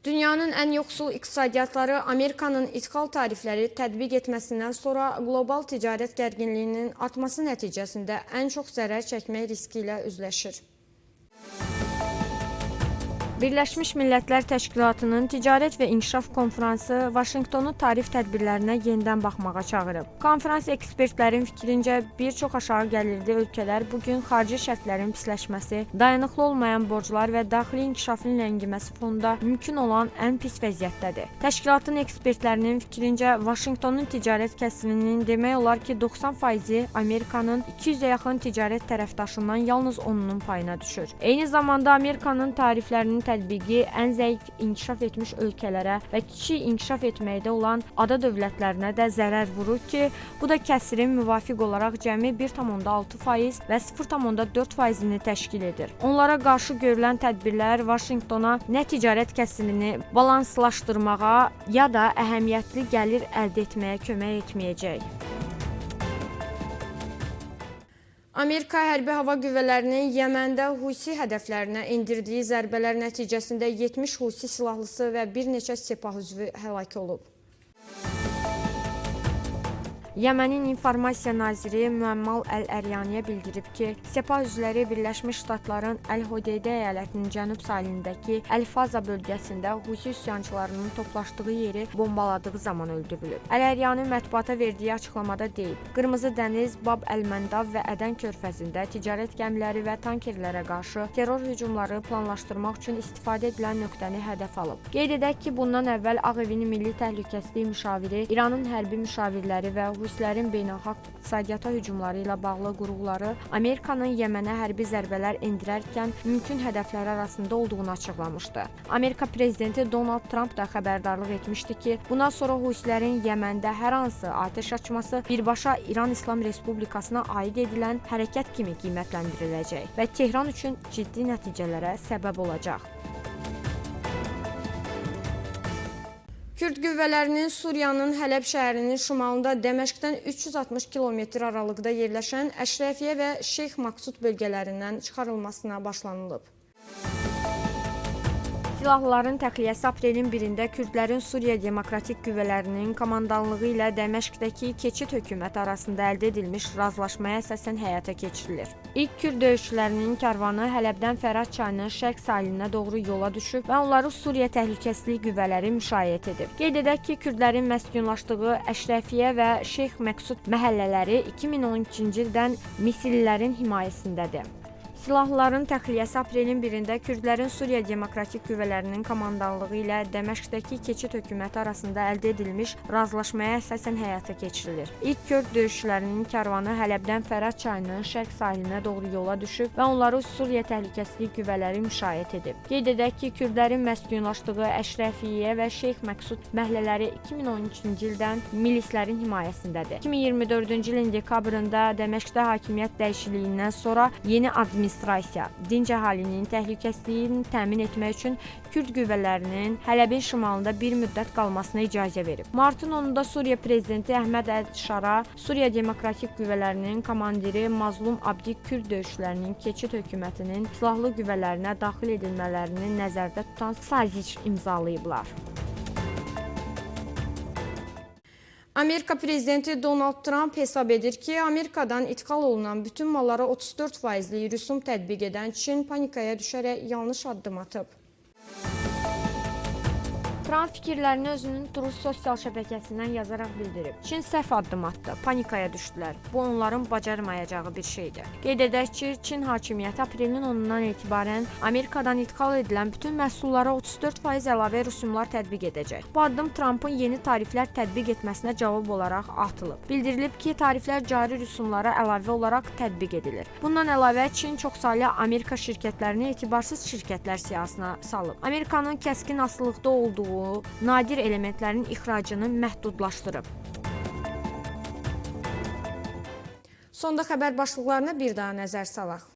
Dünyanın ən yoxsul iqtisadiyyatları Amerikanın ithal tarifləri tətbiq etməsindən sonra qlobal ticarət gərginliyinin artması nəticəsində ən çox zərər çəkmək riski ilə üzləşir. Birləşmiş Millətlər Təşkilatının Ticarət və İnkişaf Konfransı Vaşinqtonu tarif tədbirlərinə yenidən baxmağa çağırıb. Konferans ekspertlərin fikrincə bir çox aşağı gəlirli ölkələr bugün xarici şərtlərin pisləşməsi, dayanıqlı olmayan borclar və daxili inkişafın ləngiməsi fonunda mümkün olan ən pis vəziyyətdədir. Təşkilatın ekspertlərinin fikrincə Vaşinqtonun ticarət kəsiminin demək olar ki 90%-i Amerikanın 200-ə yaxın ticarət tərəfdaşından yalnız 10-unun payına düşür. Eyni zamanda Amerikanın tariflərinin tətbiqi ən zəif inkişaf etmiş ölkələrə və kiçik inkişaf etməkdə olan ada dövlətlərinə də zərər vurur ki, bu da kəsirin müvafiq olaraq cəmi 1,6% və 0,4%-ni təşkil edir. Onlara qarşı görülən tədbirlər Vaşinqtona nə ticarət kəsimini balanslaşdırmağa, ya da əhəmiyyətli gəlir əldə etməyə kömək etməyəcək. Amerika hərbi hava qüvvələrinin Yəməndə Husi hədəflərinə endirdiyi zərbələr nəticəsində 70 Husi silahlısı və bir neçə Sepah üzvü həlak olub. Yəmənin informasiya naziri Müəmmal Əl-Əryaniyə bildirib ki, Sepah üzvləri Birləşmiş Ştatların Əl-Hodeydə əyalətinin cənub sahilindəki Əl-Faza bölgəsində Husi üsyançılarının toplaşdığı yeri bombaladığı zaman öldürülüb. Əl-Əryani mətbuata verdiyi açıqlamada deyib, Qırmızı dəniz, Bab əl-Məndab və Ədən körfəzində ticarət gəmiləri və tankerlərə qarşı terror hücumları planlaşdırmaq üçün istifadə edilən nöqtəni hədəf alıb. Qeyd edək ki, bundan əvvəl Ağ Evin Milli Təhlükəsizlik müşaviri, İranın hərbi müşavirləri və Huslərin beynəlxalq iqtisadiyyata hücumları ilə bağlı qurğuları Amerikanın Yəmənə hərbi zərbələr endirərkən mümkün hədəflər arasında olduğunu açıqlamışdı. Amerika prezidenti Donald Trump da xəbərdarlıq etmişdi ki, bundan sonra Huslərin Yəməndə hər hansı atəş açması birbaşa İran İslam Respublikasına aid edilən hərəkət kimi qiymətləndiriləcək və Tehran üçün ciddi nəticələrə səbəb olacaq. Kürd qüvvələrinin Suriyanın Hələb şəhərinin şimalında Dəməşqdən 360 km aralıqda yerləşən Əşrəfiyyə və Şeyx Maksud bölgələrindən çıxarılmasına başlanılıb. Silahlıların təxliyəsi aprelin 1-də Kürdlərin Suriya Demokratik Qüvvələrinin komandanlığı ilə Dəməşqdəki keçid hökuməti arasında əldə edilmiş razılaşmaya əsasən həyata keçirilir. İlk Kürd döyüşçülərinin karvanı Hələbdən Fərat çayının şərq sahilinə doğru yola düşüb və onları Suriya Təhlükəsizlik Qüvvələri müşayiət edib. Qeyd edək ki, Kürdlərin məskunlaşdığı Əşrəfiyyə və Şeyx Məksud məhəllələri 2012-ci ildən Misillilərin himayəsindədir. Silahlıların təxliyəsi aprelin 1-də Kürdlərin Suriya Demokratik Qüvvələrinin komandanlığı ilə Dəməşqdəki keçid hökuməti arasında əldə edilmiş razılaşmaya əsasən həyata keçirilir. İlk Kürd döyüşçülərinin karvanı Hələbdən Fərat çayının şərq sahilinə doğru yola düşüb və onları Suriya Təhlükəsizlik Qüvvələri müşayiət edib. Qeyd edək ki, Kürdlərin məskunlaşdığı Əşrəfiyyə və Şeyx Məksud məhəllələri 2013-cü ildən milislərin himayəsindədir. 2024-cü ilin dekabrında Dəməşqdə hakimiyyət dəyişikliyindən sonra yeni administrasiya dinc əhalinin təhlükəsizliyini təmin etmək üçün Kürd qüvvələrinin Hələbin şimalında bir müddət qalmasına icazə verib. Martın 10-da Suriya prezidenti Əhməd Əl-Şara, Suriya Demokratik Qüvvələrinin komandiri Mazlum Abdi Kürd döyüşçülərinin keçid hökumətinin silahlı qüvvələrinə daxil edilmələrini nəzərdə tutan saziş imzalayıblar. Amerika prezidenti Donald Trump hesab edir ki, Amerikadan ithal olunan bütün mallara 34%li rüsum tətbiq edən Çin panikaya düşərək yanlış addım atıb. Trump fikirlərini özünün Truth sosial şəbəkəsindən yazaraq bildirib. Çin səhv addım atdı, panikaya düşdülər. Bu onların bacarmayacağı bir şeydir. Qeyd edək ki, Çin hakimiyyəti aprelin 10-dan etibarən Amerikadan ithal edilən bütün məhsullara 34% əlavə rüsumlar tətbiq edəcək. Bu addım Trumpın yeni tariflər tətbiq etməsinə cavab olaraq atılıb. Bildirilib ki, tariflər cari rüsumlara əlavə olaraq tətbiq edilir. Bundan əlavə Çin çoxsaylı Amerika şirkətlərini etibarsız şirkətlər siyahısına salıb. Amerikanın kəskin asılılıqda olduğu nadir elementlərin ixracını məhdudlaşdırıb. Sonda xəbər başlıqlarına bir daha nəzər salaq.